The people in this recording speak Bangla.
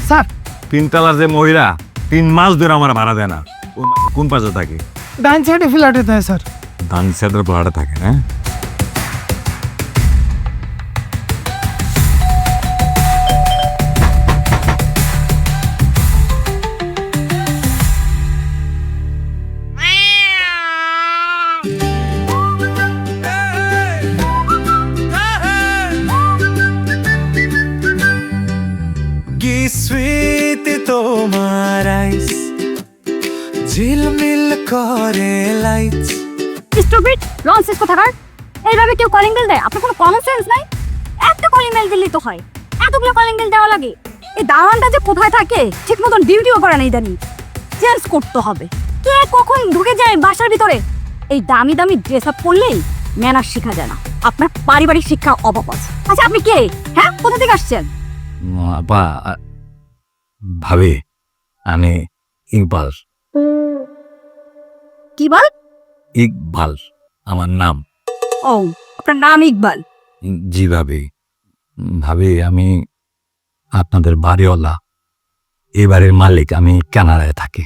স্যার তিনতলার যে মহিলা 3 মাস ধরে আমার ভাড়া দেয় না, ওই কোন পাশে থাকে? ডান সাইডে ফ্ল্যাটে দেয় স্যার। ধান সেদের ভাড়া থাকে না? কি স্মৃতি তোমার আইস ঝিলমিল করে লাইটস। স্টুপিড লনসেন্স কোথাকার। এইভাবে কেউ কলিং বেল দেয়? আপনার কোনো কমন সেন্স নাই? একটা কলিং বেল দিলেই তো হয়, এতগুলো কলিং বেল দেওয়া লাগে? এই দারোয়ানটা যে কোথায় থাকে ঠিক মতন ডিউটিও করে না, ইদানি চেঞ্জ করতে হবে। কে কখন ঢুকে যায় বাসার ভিতরে? এই দামি দামি ড্রেস আপ করলেই ম্যানার শেখা যায় না। আপনার পারিবারিক শিক্ষা অভাব আছে। আচ্ছা আপনি কে? হ্যাঁ, কোথা থেকে আসছেন? আপা, ভাবি আমি ইকবাল। কি বল? ইকবাল আমার নাম। ও, আপনার নাম ইকবাল? জি ভাবি। ভাবি আমি আপনাদের বাড়িওয়ালা, এই বাড়ির মালিক। আমি কানাডায় থাকি।